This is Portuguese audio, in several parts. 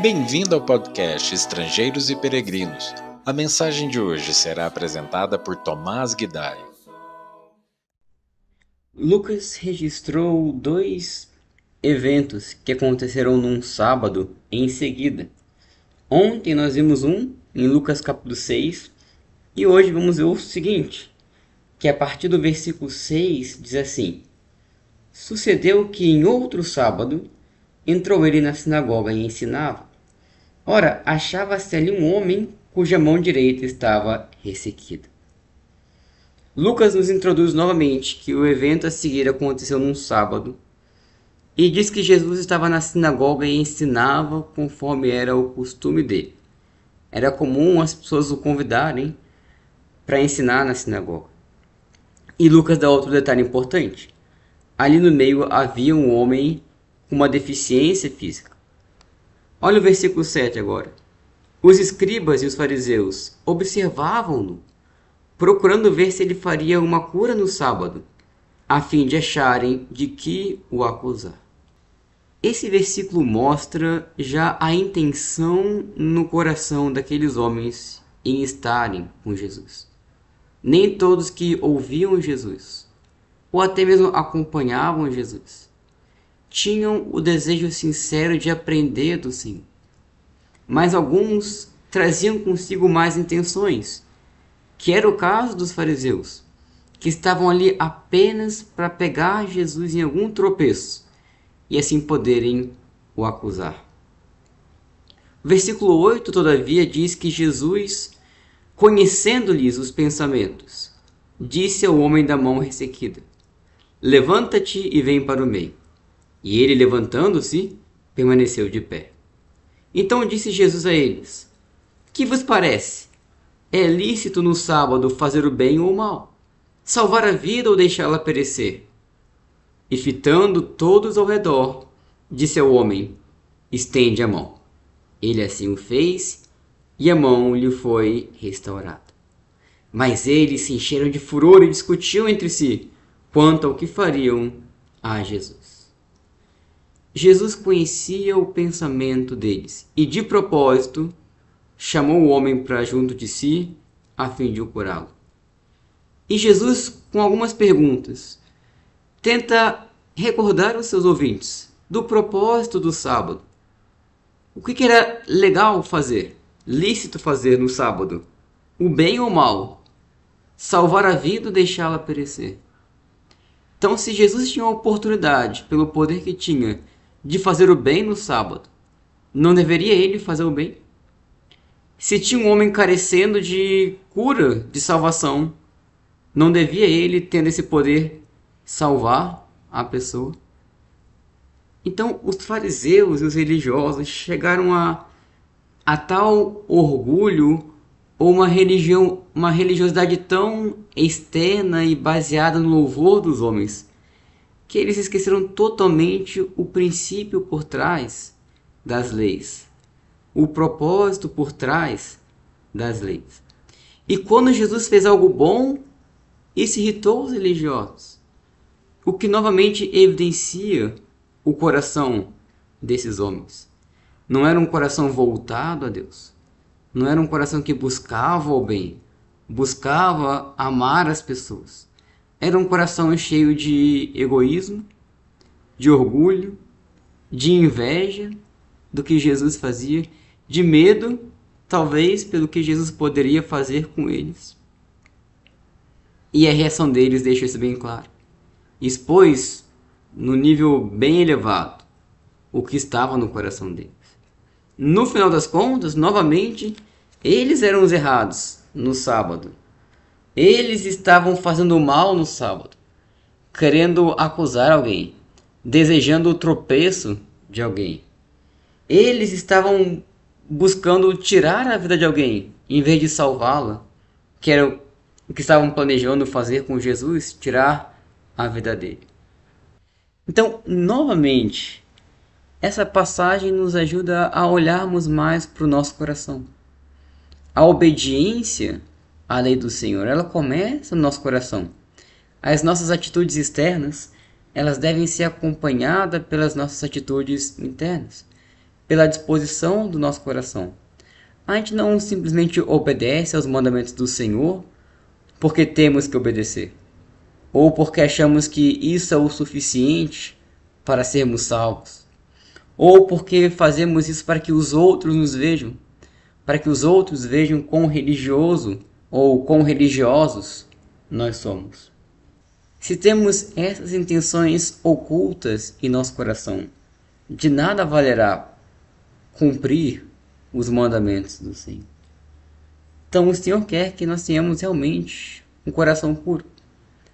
Bem-vindo ao podcast Estrangeiros e Peregrinos. A mensagem de hoje será apresentada por Tomás Guidai. Lucas registrou 2 eventos que aconteceram num sábado em seguida. Ontem nós vimos um em Lucas capítulo 6 e hoje vamos ver o seguinte, que a partir do versículo 6 diz assim: Sucedeu que em outro sábado entrou ele na sinagoga e ensinava. Ora, achava-se ali um homem cuja mão direita estava ressequida. Lucas nos introduz novamente que o evento a seguir aconteceu num sábado e diz que Jesus estava na sinagoga e ensinava conforme era o costume dele. Era comum as pessoas o convidarem para ensinar na sinagoga. E Lucas dá outro detalhe importante. Ali no meio havia um homem com uma deficiência física. Olha o versículo 7 agora. Os escribas e os fariseus observavam-no, procurando ver se ele faria uma cura no sábado, a fim de acharem de que o acusar. Esse versículo mostra já a intenção no coração daqueles homens em estarem com Jesus. Nem todos que ouviam Jesus, ou até mesmo acompanhavam Jesus, tinham o desejo sincero de aprender do Senhor. Mas alguns traziam consigo mais intenções, que era o caso dos fariseus, que estavam ali apenas para pegar Jesus em algum tropeço e assim poderem o acusar. O versículo 8, todavia, diz que Jesus, conhecendo-lhes os pensamentos, disse ao homem da mão ressequida: Levanta-te e vem para o meio. E ele, levantando-se, permaneceu de pé. Então disse Jesus a eles: Que vos parece? É lícito no sábado fazer o bem ou o mal? Salvar a vida ou deixá-la perecer? E fitando todos ao redor, disse ao homem: Estende a mão. Ele assim o fez, e a mão lhe foi restaurada. Mas eles se encheram de furor e discutiam entre si quanto ao que fariam a Jesus. Jesus conhecia o pensamento deles e, de propósito, chamou o homem para junto de si a fim de o curá-lo. E Jesus, com algumas perguntas, tenta recordar os seus ouvintes do propósito do sábado. O que era legal fazer, lícito fazer no sábado? O bem ou o mal? Salvar a vida ou deixá-la perecer? Então, se Jesus tinha a oportunidade, pelo poder que tinha, de fazer o bem no sábado, não deveria ele fazer o bem? Se tinha um homem carecendo de cura, de salvação, não devia ele, tendo esse poder, salvar a pessoa? Então, os fariseus e os religiosos chegaram a tal orgulho ou uma religiosidade tão externa e baseada no louvor dos homens, que eles esqueceram totalmente o princípio por trás das leis, o propósito por trás das leis. E quando Jesus fez algo bom, isso irritou os religiosos, o que novamente evidencia o coração desses homens. Não era um coração voltado a Deus, não era um coração que buscava o bem, buscava amar as pessoas. Era um coração cheio de egoísmo, de orgulho, de inveja do que Jesus fazia, de medo, talvez, pelo que Jesus poderia fazer com eles. E a reação deles deixa isso bem claro. Expôs, no nível bem elevado, o que estava no coração deles. No final das contas, novamente, eles eram os errados no sábado. Eles estavam fazendo mal no sábado, querendo acusar alguém, desejando o tropeço de alguém. Eles estavam buscando tirar a vida de alguém, em vez de salvá-la, que era o que estavam planejando fazer com Jesus, tirar a vida dele. Então, novamente, essa passagem nos ajuda a olharmos mais para o nosso coração. A obediência à lei do Senhor, ela começa no nosso coração. As nossas atitudes externas, elas devem ser acompanhadas pelas nossas atitudes internas, pela disposição do nosso coração. A gente não simplesmente obedece aos mandamentos do Senhor porque temos que obedecer, ou porque achamos que isso é o suficiente para sermos salvos, ou porque fazemos isso para que os outros nos vejam, para que os outros vejam quão religioso ou quão religiosos nós somos. Se temos essas intenções ocultas em nosso coração, de nada valerá cumprir os mandamentos do Senhor. Então o Senhor quer que nós tenhamos realmente um coração puro.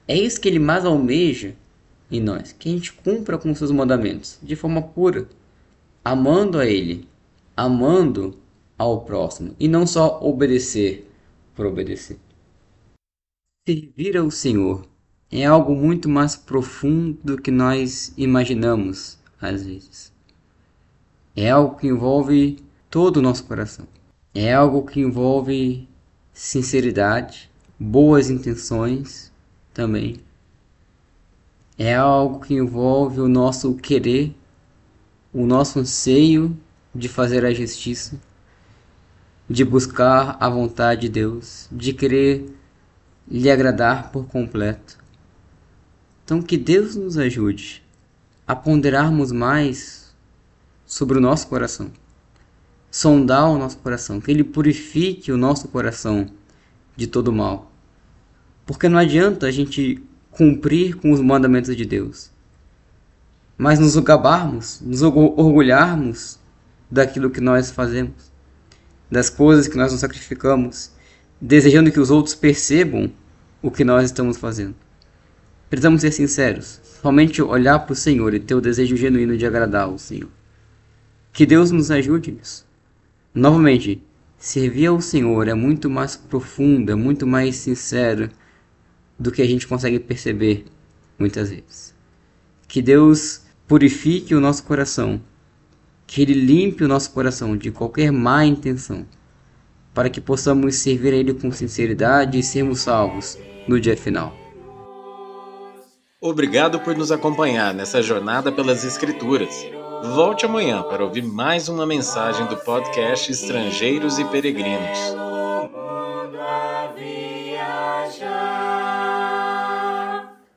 É isso que Ele mais almeja em nós, que a gente cumpra com os seus mandamentos de forma pura, amando a Ele, amando ao próximo, e não só obedecer por obedecer. Servir ao Senhor é algo muito mais profundo do que nós imaginamos às vezes. É algo que envolve todo o nosso coração. É algo que envolve sinceridade, boas intenções também. É algo que envolve o nosso querer, o nosso anseio de fazer a justiça, de buscar a vontade de Deus, de querer lhe agradar por completo. Então que Deus nos ajude a ponderarmos mais sobre o nosso coração, sondar o nosso coração, que Ele purifique o nosso coração de todo mal. Porque não adianta a gente cumprir com os mandamentos de Deus, mas nos gabarmos, nos orgulharmos daquilo que nós fazemos, das coisas que nós nos sacrificamos, desejando que os outros percebam o que nós estamos fazendo. Precisamos ser sinceros, somente olhar para o Senhor e ter o desejo genuíno de agradar ao Senhor. Que Deus nos ajude nisso. Novamente, servir ao Senhor é muito mais profundo, é muito mais sincero do que a gente consegue perceber muitas vezes. Que Deus purifique o nosso coração, que Ele limpe o nosso coração de qualquer má intenção, para que possamos servir a Ele com sinceridade e sermos salvos no dia final. Obrigado por nos acompanhar nessa jornada pelas Escrituras. Volte amanhã para ouvir mais uma mensagem do podcast Estrangeiros e Peregrinos.